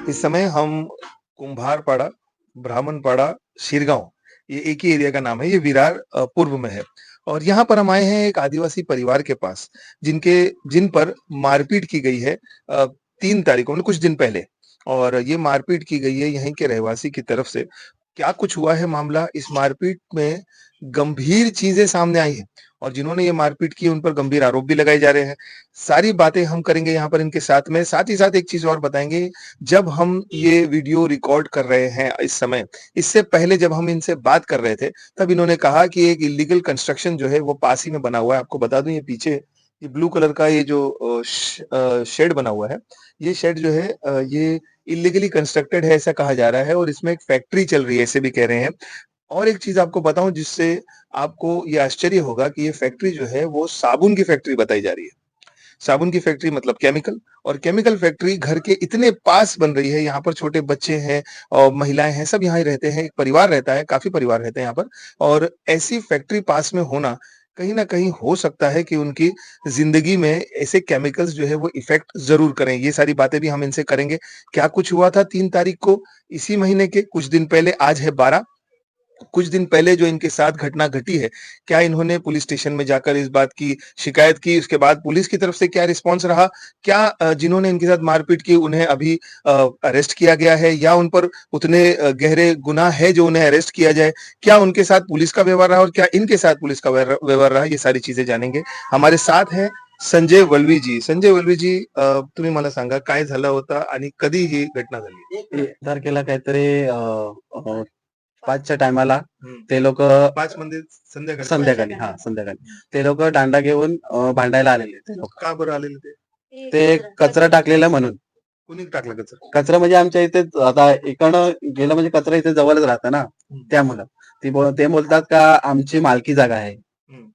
इस समय हम कुम्हारपाड़ा, ब्राह्मणपाड़ा, शिरगाँव, ये एक ही एरिया का नाम है। ये विरार पूर्व में है और यहाँ पर हम आए हैं एक आदिवासी परिवार के पास, जिन पर मारपीट की गई है 3 तारीख को मतलब कुछ दिन पहले। और ये मारपीट की गई है यहीं के रहवासी की तरफ से। क्या कुछ हुआ है मामला, इस मारपीट में गंभीर चीज़ें सामने आई हैं और जिन्होंने ये मारपीट की उन पर गंभीर आरोप भी लगाए जा रहे हैं। सारी बातें हम करेंगे यहाँ पर इनके साथ में, साथ ही साथ एक चीज़ और बताएँगे। जब हम ये वीडियो रिकॉर्ड कर रहे हैं इस समय, इससे पहले जब हम इनसे बात कर रहे थे, तब इन्होंने कहा कि एक इल्लीगल कंस्ट्रक्शन जो है वो पास ही में बना हुआ है। आपको बता दूँ ये पीछे ये ब्लू कलर का ये जो शेड बना हुआ है, ये शेड जो है ये इल्लीगली कंस्ट्रक्टेड है ऐसा कहा जा रहा है और इसमें एक फैक्ट्री चल रही है ऐसे भी कह रहे हैं। और एक चीज़ आपको बताऊँ जिससे आपको ये आश्चर्य होगा कि ये फैक्ट्री जो है वो साबुन की फैक्ट्री बताई जा रही है। साबुन की फैक्ट्री मतलब केमिकल, और केमिकल फैक्ट्री घर के इतने पास बन रही है। यहाँ पर छोटे बच्चे हैं और महिलाएं हैं, सब यहाँ ही रहते हैं। एक परिवार रहता है, काफी परिवार रहते हैं यहाँ पर। और ऐसी फैक्ट्री पास में होना कहीं ना कहीं हो सकता है कि उनकी जिंदगी में ऐसे केमिकल्स जो है वो इफेक्ट जरूर करें। ये सारी बातें भी हम इनसे करेंगे। क्या कुछ हुआ था 3 तारीख को इसी महीने के कुछ दिन पहले, आज है 12, कुछ दिन पहले जो इनके साथ घटना घटी है, क्या इन्होंने पुलिस स्टेशन में जाकर इस बात की शिकायत की? उसके बाद पुलिस की तरफ से क्या रिस्पॉन्स रहा? क्या जिन्होंने इनके साथ मारपीट की उन्हें अभी अरेस्ट किया गया है या उन पर उतने गहरे गुनाह है जो उन्हें अरेस्ट किया जाए? क्या उनके साथ पुलिस का व्यवहार रहा और क्या इनके साथ पुलिस का व्यवहार रहा? ये सारी चीजें जानेंगे। हमारे साथ हैं संजय वल्वी जी। संजय वल्वी जी, तुम्ही मला सांगा काय झालं होतं आणि कधी ही घटना झाली? तारखेला काहीतरी 5च्या टायमाला हं. ते लोक 5 म्हणजे संध्याकाळी? संध्याकाळी ते लोक दांडा घेऊन भांडायला आलेले. ते लोक का बरं आलेले ते? ते कचरा टाकलेला म्हणून. कोणी टाकला कचरा? कचरा म्हणजे आमच्या इथे आता इकडं गेलं म्हणजे कचरा इथे जवळच राहतं ना, त्यामुळं ते बोलतात का आमची मालकी जागा आहे. हं.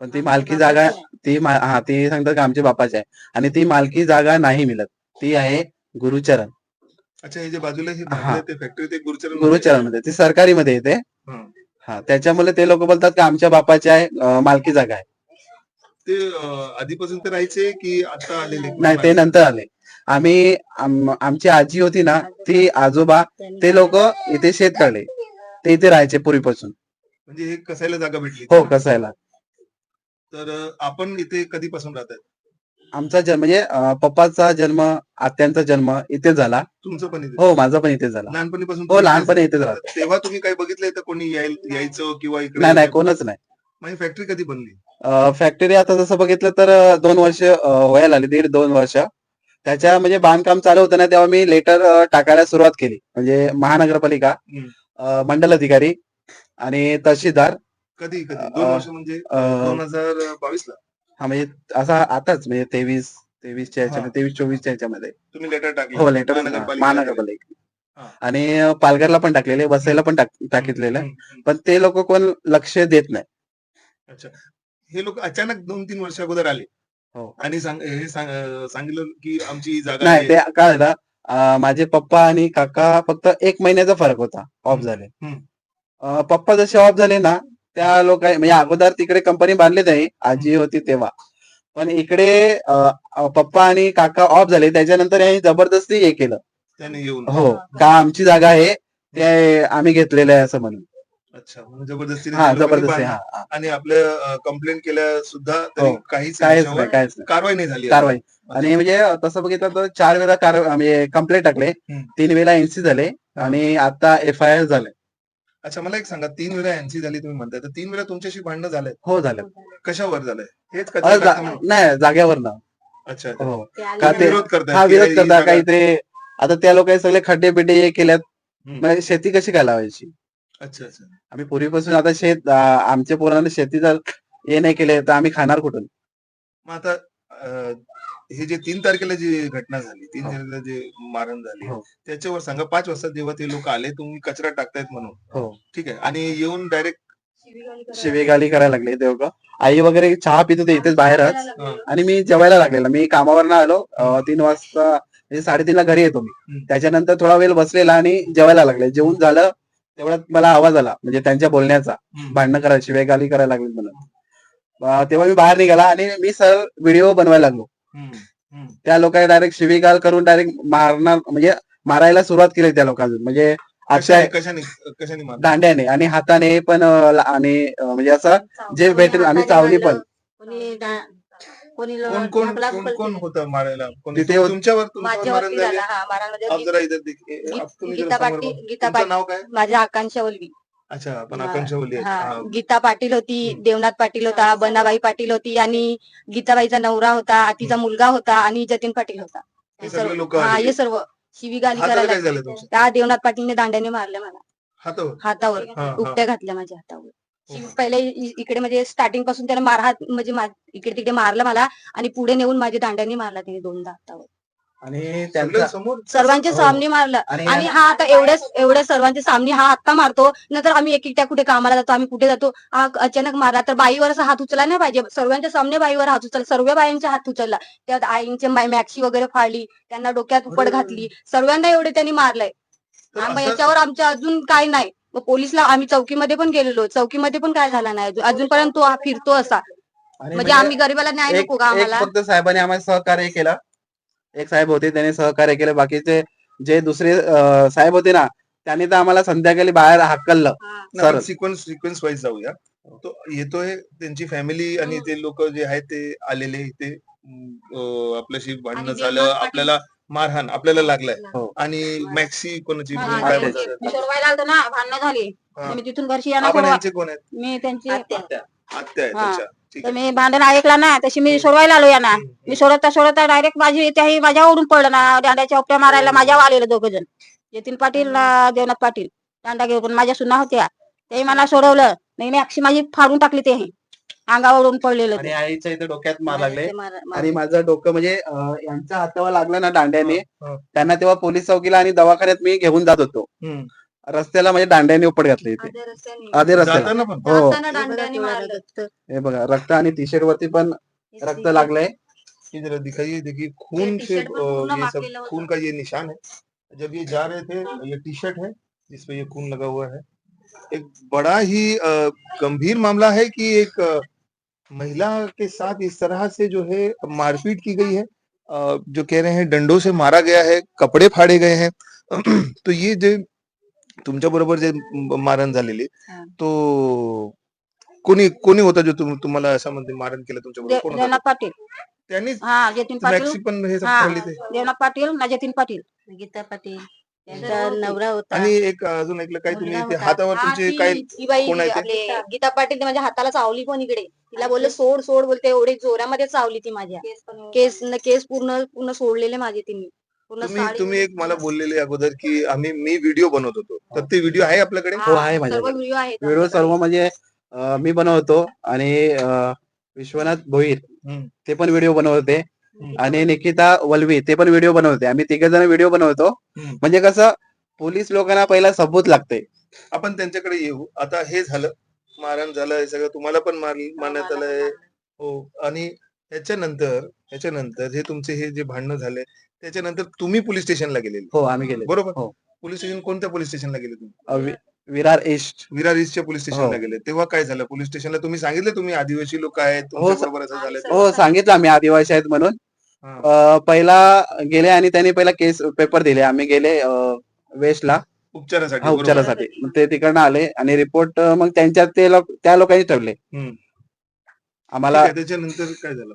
पण ती मालकी जागा ती सांगतात का आमच्या बापाची आहे आणि ती मालकी जागा नाही मिळत. ती आहे गुरुचरण. अच्छा, हे जे बाजूला हे हां. बांधलंय ते फॅक्टरी ते गुरुचरणमध्ये? गुरुचरणमध्ये ती सरकारी मध्ये येते. हं. हा त्याच्यामुळे ते लोक बोलतात की आमच्या बापाची आहे, मालकी जागा आहे. ते आधीपासून ते राहायचे की आता आलेले? नाही, ते नंतर आले. आमची आजी होती ना, ती आजोबा ते लोक इथे शेत काढले. ते इथे राहायचे पूर्वीपासून. म्हणजे हे कसायला जागा भेटली? हो, कसायला. तर आपण इथे कधीपासून राहताय? आमचा जन्म म्हणजे पप्पाचा जन्म, आत्यांचा जन्म इथे झाला. तुमचं पण इथे? हो, माझा पण इथे झाला. लहानपणीपासून हो, लहानपणी इथे झाला. तेव्हा तुम्ही काही बघितलंय तर कोणी यायचं किंवा इकडे? नाही नाही, कोणच नाही. मग फॅक्टरी कधी बनली? फॅक्टरी आता जसं बघितलं तर 2 वर्ष व्हायला आली, 1.5-2 वर्ष. त्याच्या म्हणजे बांधकाम चालू होतं ना, तेव्हा मी लेटर टाकायला सुरुवात केली. म्हणजे महानगरपालिका, मंडल अधिकारी आणि तहसीलदार. कधी 2 वर्ष म्हणजे 2022 ला? हा म्हणजे असा आताच म्हणजे 23-24च्या ह्याच्यामध्ये, 23-24च्या ह्याच्यामध्ये तुम्ही लेटर टाकलं? हो, लेटर महानगरपालिका आणि पालघरला पण टाकलेले, वसईला पण टाकितलेलं. पण ते लोक कोण लक्ष देत नाही. अच्छा, हे लोक अचानक 2-3 वर्ष अगोदर आले हो आणि सांगितलं की आमची जागा नाही. ते काय झालं, माझे पप्पा आणि काका फक्त 1 महिन्याचा फरक होता ऑफ झाले. पप्पा जसे ऑफ झाले ना, त्या लोक म्हणजे अगोदर तिकडे कंपनी बांधली नाही, आजी होती तेव्हा. पण इकडे पप्पा आणि काका ऑफ झाले त्याच्यानंतर यांनी जबरदस्ती हे केलं त्याने येऊन. हो, का आमची जागा आहे ते आम्ही घेतलेलं आहे असं म्हणून. अच्छा, जबरदस्ती आणि आपल्या कंप्लेंट केल्या सुद्धा तरी काहीच नाही, कारवाई नाही झाली? कारवाई. आणि म्हणजे तसं बघितलं तर 4 वेळा म्हणजे कंप्लेंट टाकले, 3 वेळा एनसी झाले आणि आता FIR झाले. अच्छा, मला एक सांगा, 3 वेळा एनसी झाली तुम्ही म्हणताय, तर 3 वेळा तुमच्याशी भांडणं झालंय? हो, झालं. कशावर झालंय? हेच नाही, जागेवर ना. अच्छा, हो, का ते विरोध करता काहीतरी. आता त्या लोकांनी सगळे खड्डे बिड्डे हे केल्यात, म्हणजे शेती कशी काय लावायची? अच्छा अच्छा. आम्ही पूर्वीपासून आता आमच्या पोरांना शेती जर हे नाही केले तर आम्ही खाणार कुठून? मग आता हे जे 3 तारखेला जी घटना झाली, 3 तारखेला जे मारण झाली, त्याच्यावर सांगा. 5 वाजता जेव्हा ते लोक आले, तुम्ही कचरा टाकतायत म्हणून, हो ठीक आहे, आणि येऊन डायरेक्ट शिवेगाली करायला लागले. ते लोक आई वगैरे चहा पित होते इथेच बाहेरच, आणि मी जेवायला लागलेला. मी कामावर आलो 3 वाजता, म्हणजे 3:30ला घरी येतो मी. त्याच्यानंतर थोडा वेळ बसलेला आणि जेवायला लागले. जेवून झालं तेवढ्यात मला आवाज आला म्हणजे त्यांच्या बोलण्याचा, भांडणं करायला, शिवेगाली करायला लागली म्हणून. तेव्हा मी बाहेर निघाला आणि मी सरळ व्हिडिओ बनवायला लागलो. त्या लोकांनी डायरेक्ट शिवीगाळ करून डायरेक्ट मारणार म्हणजे मारायला सुरुवात केली त्या लोकांनी, म्हणजे आजच्या कशाने कशाने मारलं? दांड्याने आणि हाताने पण आणि म्हणजे असं जे भेटेल आणि चावली पण. कोणी दा- कोणी कोण कोण ढकला कोण ढकल कोण केली. होतं मारायला? कोणी तिथे होत- तुमच्यावर मारण माझ्यावरती झाले? झाला हा मारामध्ये आप जरा इधर देखिए. तुम्ही जरा गीता समोर पाटील बघा. गीता तुमचं नाव काय? माझ्या आकांक्षा वल्वी. अच्छा, आपण आकांक्षा बोलली हा आहे. गीता पाटील होती, देवनाथ पाटील होता, बनाबाई पाटील होती आणि गीताबाईचा नवरा होता, तिचा मुलगा होता आणि जतीन पाटील होता. हे सगळे लोक हा हे सर्व शिवीगाणी हाताला करायला काय झालं तुमच्या? त्या देवनाथ पाटीलने दांड्याने मारलं मला हातावर? हातावर, हा. उपट्या घातल्या माझ्या हातावर. हो. पहिले इकडे म्हणजे स्टार्टिंग पासून त्याने मारहात म्हणजे इकडे तिकडे मारलं मला आणि पुढे नेऊन माझ्या दांड्याने मारला तिने दोनदा हातावर. आणि सगळे त्यांचा समोर सर्वांच्या हो. सामने मारलं आणि आणि हा आता एवढ्या सर्वांच्या सामने हा आत्ता मारतो, नंतर आम्ही एक एकट्या कुठे कामाला जातो, आम्ही कुठे जातो, हा अचानक मारला तर बाईवर असा हात उचलला नाही पाहिजे. सर्वांच्या सामने बाईवर हात उचलला, सर्व बायांच्या हात उचलला, त्यात आईंचे मॅक्सी वगैरे फाडली, त्यांना डोक्यात उपड घातली, सर्वांना एवढे त्यांनी मारलंय. तर मग असं- याच्यावर आमच्या अजून काय नाही. मग पोलिसला आम्ही चौकीमध्ये पण गेलेलो, चौकीमध्ये पण काय झाला नाही अजूनपर्यंत तो हा फिरतो असा. म्हणजे आम्ही गरीबाला न्याय एक नको का एक आम्हाला? फक्त साहेबांनी आम्हाला सहकार्य केलं. एक साहेब होते त्यांनी सहकार्य केलं, बाकीचे जे दुसरे साहेब होते ना त्यांनी तर आम्हाला संध्याकाळी बाहेर हाकललं. आपण सिक्वेन्स वाईज जाऊया. तो येतोय त्यांची फॅमिली आणि ते लोक जे आहेत ते आलेले इथे आपल्याशी भांडणं आणि झालं, देवनाथ पाटील- आपल्याला मारहाण आपल्याला लागलाय हो. आणि मॅक्सी कोणाची हा, काय हा, म्हणतात? मी सोडवायला आलतो ना, भांडणं झाली, हा. मी तिथून घरशी येणार आपण सोडवा- यांचे कोण आहेत? मी त्यांची आत्या आहेत. हा. अच्छा, ठीक तर आहे. मी भांडण ऐकला ना, तशी मी सोडवायला आलो या ना. मी सोडवता डायरेक्ट माझी त्याही माझ्यावरून पडलं ना, दांड्याच्या उपट्या मारायला माझ्यावर आलेले दोघं जण, जतीन पाटील देवनाथ पाटील. दांडा घेऊन माझ्या सुना होत्या, तेही मला सोडवलं नाही, मी अक्षी माझी फाडून टाकली, तेही अंगावरून पडलेलं आणि ते. आईच्या इथे डोक्यात मार लागले ते मार- आणि माझं डोकं म्हणजे यांच्या हातावर लागलं ना दांड्याने. हा. त्यांना तेव्हा पोलीस चौकीला आणि दवाखान्यात मी घेऊन जात होतो. हम्म. रस्त्याला म्हणजे दांड्याने उपट घातले इथे अर्ध्या रस्त्याने. आधे रस्त्याला. जाताना पण हो. जाताना दांड्याने मारलं. हे बघा रक्त आणि टी शर्ट वरती पण रक्त लागलंय. ये जरा दिखाइए, देखिए खून ये से टी-शर्ट पर पूर्ण ये सब माखलेलं होतं. खून का ये निशान है। जब ये जा रहे थे, ये टी शर्ट है जिसपे ये खून लगा हुआ है। एक बड़ा ही गंभीर मामला है कि एक महिला के साथ इस तरह से जो है मारपीट की गई है। जो कह रहे हैं डंडों से मारा गया है, कपड़े फाड़े गए हैं। तो ये जे तुमच्या बरोबर जे मारण झालेली, हा. तो कोणी कोणी होता जो तुम्हाला असं म्हणते मारण केलं तुमच्या बरोबर? कोण होता देवनाथ तो? पाटील, त्यांनीच हा जतीन पाटील, मॅक्सी पण हे सब हा. फाडली ते. देवनाथ पाटील ना जतीन पाटील, गीता पाटील त्यांचा नवरा होता. आणि एक अजून ऐकलं काय तुम्ही मुलगा ते होता. हातावर हा, तुमचे ती- काय ती बाई कोण आहे ते? आपले गीता पाटील माझ्या हाताला चावली पण इकडे, तिला बोलले सोड सोड बोलते, एवढे जोरामध्ये चावली ती माझ्या केस पूर्ण पूर्ण सोडलेले माझे तिने पूर्ण साडी तुम्ही एक मला बोललेले अगोदर की मी व्हिडिओ बनवत होतो, तर ते व्हिडिओ आहे आपल्याकडे? हा, हो, आहे सर्व माझ्याकडे. व्हिडिओ आहेत व्हिडिओ आमच्याकडे. सर्व म्हणजे मी बनवतो आणि विश्वनाथ भोईर हम्म. ते पण व्हिडिओ बनवते हम्म. आणि निकिता वल्वी ते पण व्हिडिओ बनवते. आम्ही तिघे जण व्हिडिओ बनवतो. हम्म. म्हणजे कसं पोलीस लोकांना पहिला सबूत लागते. आपण त्यांच्याकडे येऊ. आता हे झालं, मारहाण झालं, हे सगळं तुम्हाला पण मारण्यात आलंय. हो. आणि ह्याच्यानंतर हे तुमचे हे जे भांडणं झाले, त्याच्यानंतर तुम्ही पोलीस स्टेशनला गेलेले, हो आम्ही गेले. बरोबर? हो. पोलीस स्टेशन कोणत्या पोलीस स्टेशनला गेले तुम्ही? विरार ईस्ट. विरार ईस्टच्या पोलीस स्टेशनला हो. गेले. तेव्हा काय झालं? पोलीस स्टेशनला तुम्ही सांगितलं तुम्ही आदिवासी लोक आहेत, तुमच्या बरोबर असं झालं ते? हो सांगितलं आम्ही आदिवासी आहेत म्हणून. हा. पहिला गेले आणि त्यांनी पहिला केस पेपर दिले. आम्ही गेले वेस्टला उपचारासाठी, उपचारासाठी. मग ते तिकडनं आले आणि रिपोर्ट मग त्यांच्यात त्या लोकांनी ठेवले हम्म. आम्हाला. ठीक आहे, त्याच्यानंतर काय झालं?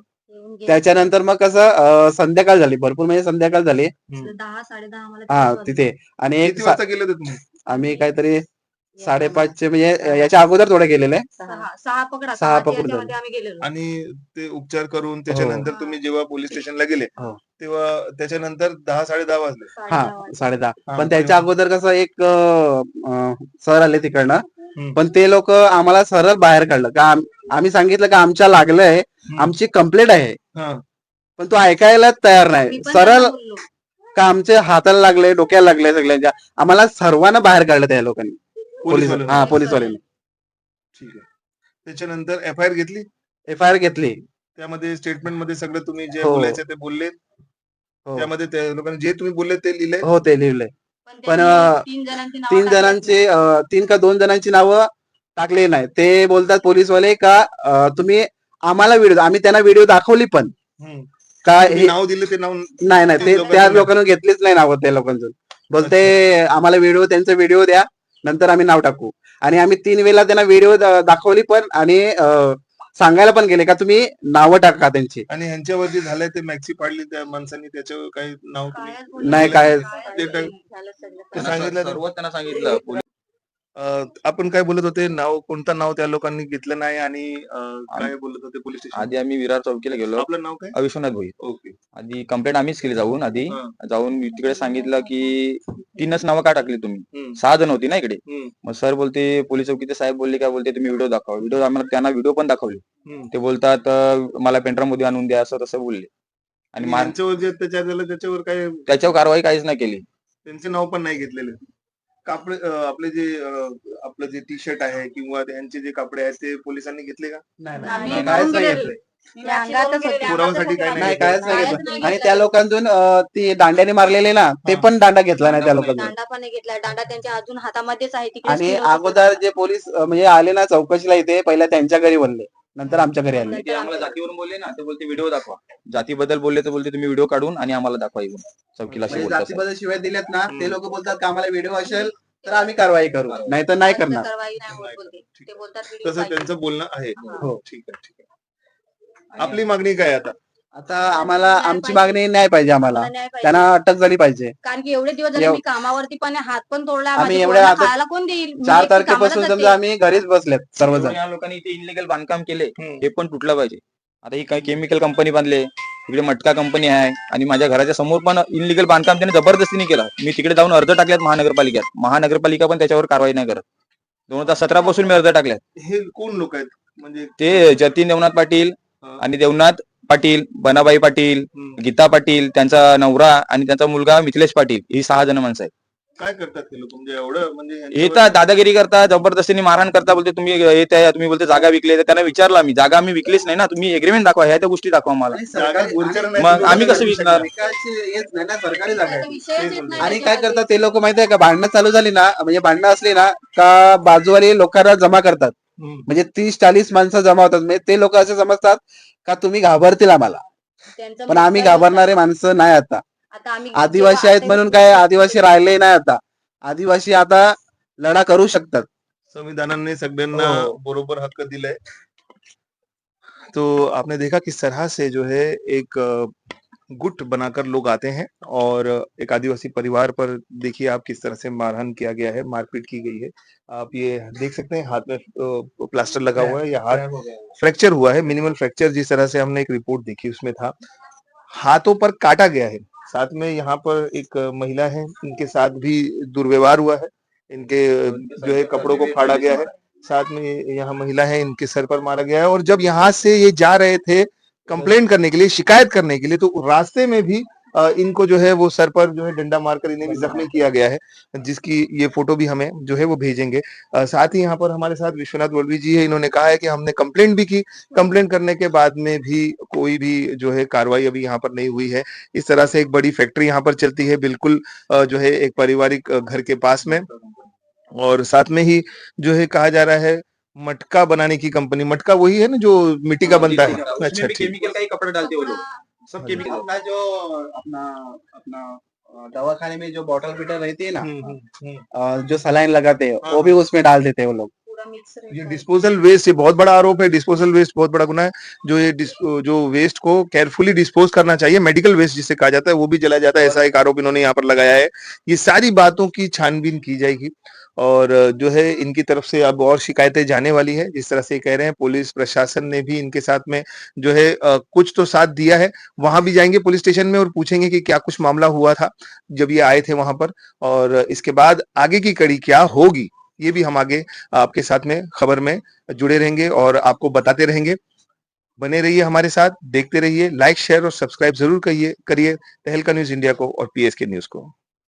त्याच्यानंतर मग कसं संध्याकाळ झाली, भरपूर म्हणजे संध्याकाळ झाली. 10-10:30 आम्हाला हा तिथेच वाजले. तिथे आणि एक किती वाजता गेले होते तुम्ही? आम्ही काहीतरी 5:30 म्हणजे याच्या अगोदर थोडे गेलेले. सहा पकडा, सहा सहाच्या पकडून याच्यामध्ये आम्ही गेलेलो. आणि ते उपचार करून त्याच्यानंतर हो. तुम्ही जेव्हा पोलीस स्टेशनला गेले, हो. तेव्हा त्याच्यानंतर 10-10:30 वाजले. हा 10:30. हा, पण त्याच्या अगोदर कसं एक सर आले तिकडनं, हम्म. पण ते लोक आम्हाला सरळ बाहेर काढलं का आम्ही सांगितलं का आमच्या लागलंय, आमची कंप्लेंट आहे. हा. पण तो ऐकायला तयार मी नाही. पण सरळ त्यांना बोललो. का आमच्या हाताला लागले, डोक्याला लागले सगळ्यांच्या. आम्हाला सर्वांना बाहेर काढलं त्या लोकांनी, पोलीस. पोलीसवाले. हा पोलीसवाल्यांनी. ठीक आहे. त्याच्यानंतर FIR घेतली. FIR घेतली. त्यामध्ये स्टेटमेंट मध्ये सगळं तुम्ही जे हो. बोलायचं ते बोलले. हो. त्यामध्ये त्या लोकांनी जे तुम्ही बोलले ते लिहिले. हो ते लिहिलंय. पण त्यांनी 3 जणांची नावं 3 टाकली. जणांची 3 का 2 जणांची नावं टाकली नाही. ते बोलतात पोलीसवाले का तुम्ही आम्हाला व्हिडिओ, आम्ही त्यांना व्हिडिओ दाखवली पण हम्म. का तुम्ही हे नाव दिले ते नाव नाही ते ते लोकांचं त्या नाही. लोकांना घेतलीच नाही नावं त्या लोकांचं. बोलते आम्हाला त्यांचे व्हिडिओ द्या, नंतर आम्ही नाव टाकू. आणि आम्ही 3 वेळेला त्यांना व्हिडिओ दाखवली पण आणि सांगायला पण गेले का तुम्ही नावं टाका त्यांची. आणि ह्यांच्यावर जे झालंय ते मॅक्सी पाडली त्या माणसांनी, त्याच्यावर काही नाव नाही काय ते सांगितलं सर्व त्यांना सांगितलं. आपण काय बोलत होते, नाव कोणतं नाव त्या लोकांनी घेतलं नाही आणि काय बोलत होते पोलीस स्टेशन? आधी आम्ही विरार चौकीला गेलो. आपलं नाव काय? विश्वनाथ भोई. ओके. आधी कंप्लेंट आम्हीच केली जाऊन आधी हा. जाऊन मी तिकडे सांगितलं की 3च नावं का टाकली तुम्ही, हम्म. 6 जण होती ना इकडे. हम्म. मग सर बोलते पोलीस चौकीचे साहेब बोलले काय बोलते तुम्ही व्हिडिओ दाखवा. व्हिडिओ आम्हाला त्यांना व्हिडिओ पण दाखवले. हम्म. ते बोलतात मला पेंट्रा मध्ये आणून द्या असं तसं बोलले. आणि आणि यांच्यावर जे अत्याचार झाला त्याच्यावर काय त्याच्यावर कारवाई काहीच नाही केली. त्यांचे नाव पण नाही घेतलेले. कापड आपले जे आपलं जे टी शर्ट आहे किंवा त्यांचे जे कपडे आहेत ते पोलिसांनी घेतले का? आम्ही काहीच नाही घेऊन घेतलंय. मी अंगातच होते. पुराव्यासाठी काय नाही काहीच नाही काहीच घेतलं. नाही आणि घेतलं. त्या लोकांतून ती दांड्याने मारलेले ना ते पण दांडा घेतला नाही त्या लोकांनी. दांडा पण नाही घेतला. दांडा त्यांच्या अजून हातामध्येच आहे तिकडे. आणि अगोदर जे पोलीस म्हणजे आले ना चौकशीला इथे, पहिल्या त्यांच्या घरी बोलले, नंतर आमच्या घरी आले. ते आम्हाला जातीवरून बोलले ना, ते बोलते व्हिडिओ दाखवा. जातीबद्दल बोलले तर बोलते तुम्ही व्हिडिओ काढून आणि आम्हाला दाखवा येऊन चौकीला असे म्हणजे बोलतात. जातीबद्दल शिवाय दिल्यात ना ते लोक बोलतात का आम्हाला व्हिडिओ असेल तर आम्ही कारवाई करू, नाही तर नाही करणार. कारवाई नाही होत बोलते. ते बोलतात व्हिडिओ तसं पाहिजे. त्यांचं बोलणं आहे. हो. ठीक आहे, ठीक आहे. आपली मागणी काय आता? आता आम्हाला आमची मागणी न्याय पाहिजे. आम्हाला न्याय पाहिजे. त्यांना अटक झाली पाहिजे. कारण की एवढे दिवस झाले एव- मी कामावरती पण हात पण तोडला. आम्ही माझ्या एवढ्या पोरांना आता खायला कोण देईल? मी 4 एकटी कामाला तारखेपासून जाते. समजा आम्ही घरीच बसलेत सर्वजण. या लोकांनी इथे इनलिगल बांधकाम केले हम्म. हे पण तुटलं पाहिजे. आता ही काही केमिकल कंपनी बांधले, इकडे मटका कंपनी आहे आणि माझ्या घराच्या समोर पण इनलिगल बांधकाम त्याने जबरदस्तीने केलं. मी तिकडे जाऊन अर्ज टाकल्यात महानगरपालिकेत. महानगरपालिका पण त्याच्यावर कारवाई नाही करत. 2017 पासून मी अर्ज टाकल्यात. हे कोण लोक आहेत म्हणजे? ते जतीन देवनाथ पाटील हा. आणि देवनाथ पाटील, बनाबाई पाटील, हम्म. गीता पाटील, त्यांचा नवरा आणि त्यांचा मुलगा मिथिलेश पाटील, ही 6 जण माणसं आहेत. काय करतात हे लोक म्हणजे एवढं म्हणजे येतात दादागिरी करता, जबरदस्तीने मारहाण करता. बोलते तुम्ही येत आहे, तुम्ही बोलते जागा विकली. तर त्यांना विचारलं आम्ही, जागा आम्ही विकलीच नाही ना, तुम्ही एग्रीमेंट दाखवा, ह्या त्या गोष्टी दाखवा मला. आणि सरकारी- गोचर नाही मग तर आम्ही कसं लोकांना विकणार? विकायची हेच नाही ना, सरकारी जागा आता आहे. विषयच येत नाही आणि काय त्याच्यावरती. करतात ते लोक माहिती आहे का, भांडणं चालू झाली ना, म्हणजे भांडणं असली ना का बाजूवाले लोकांना जमा करतात. हम्म. म्हणजे 30-40 माणसं जमा होतात. म्हणजे ते लोक असे समजतात का तुम्ही घाबरतील आम्हाला, त्यांचं पण आम्ही मुद्दा घाबरणारे माणसं नाही. आता आता आम्ही आदिवासी आहेत म्हणून काय आदिवासी राहिले नाही. आता आदिवासी आता लढा करू शकतात. संविधानाने सगळ्यांना हो. बरोबर हक्क दिलाय. तो आपने देखा किस तरह से जो है एक गुट बनाकर लोग आते हैं और एक आदिवासी परिवार पर देखिए आप किस तरह से मारहाण किया गया है, मारपीट की गई है. आप ये देख सकते हैं हाथ में प्लास्टर लगा हुआ है, या हाथ फ्रैक्चर हुआ है, मिनिमल फ्रैक्चर जिस तरह से हमने एक रिपोर्ट देखी उसमें था. हाथों पर काटा गया है. साथ में यहाँ पर एक महिला है, इनके साथ भी दुर्व्यवहार हुआ है. इनके जो है कपड़ों को फाड़ा गया है. साथ में यहाँ महिला है, इनके सर पर मारा गया है. और जब यहाँ से ये जा रहे थे कंप्लेंट करने के लिए, शिकायत करने के लिए, तो रास्ते में भी इनको जो है वो सर पर जो है डंडा मारकर इन्हें भी जख्मी किया गया है, जिसकी ये फोटो भी हमें जो है वो भेजेंगे. साथ ही यहाँ पर हमारे साथ विश्वनाथ वल्लवी जी है. इन्होंने कहा है कि हमने कंप्लेंट भी की, कंप्लेंट करने के बाद में भी कोई भी जो है कार्रवाई अभी यहाँ पर नहीं हुई है. इस तरह से एक बड़ी फैक्ट्री यहाँ पर चलती है, बिल्कुल जो है एक पारिवारिक घर के पास में. और साथ में ही जो है कहा जा रहा है मटका बनाने की कंपनी. मटका वही है ना जो मिट्टी का बनता है? अच्छा, ठीक. केमिकल का ही कपड़ा डालते वो लोग, सब केमिकल. अपना जो अपना दवाखाने में जो बॉटल बिटल रहती है ना, जो सलाइन लगाते हैं वो भी उसमें डाल देते हैं वो लोग. पूरा मिक्स ये डिस्पोजल वेस्ट, ये बहुत बड़ा आरोप है. डिस्पोजल वेस्ट बहुत बड़ा गुना है. जो ये जो वेस्ट को केयरफुली डिस्पोज करना चाहिए, मेडिकल वेस्ट जिसे कहा जाता है, वो भी जला जाता है, ऐसा एक आरोप इन्होंने यहाँ पर लगाया है. ये सारी बातों की छानबीन की जाएगी और जो है इनकी तरफ से अब और शिकायतें जाने वाली है. जिस तरह से कह रहे हैं, पुलिस प्रशासन ने भी इनके साथ में जो है कुछ तो साथ दिया है. वहां भी जाएंगे पुलिस स्टेशन में और पूछेंगे कि क्या कुछ मामला हुआ था जब ये आए थे वहां पर, और इसके बाद आगे की कड़ी क्या होगी ये भी हम आगे आपके साथ में खबर में जुड़े रहेंगे और आपको बताते रहेंगे. बने रहिए हमारे साथ, देखते रहिए. लाइक, शेयर और सब्सक्राइब जरूर करिए तहलका न्यूज इंडिया को और पीएसके न्यूज को.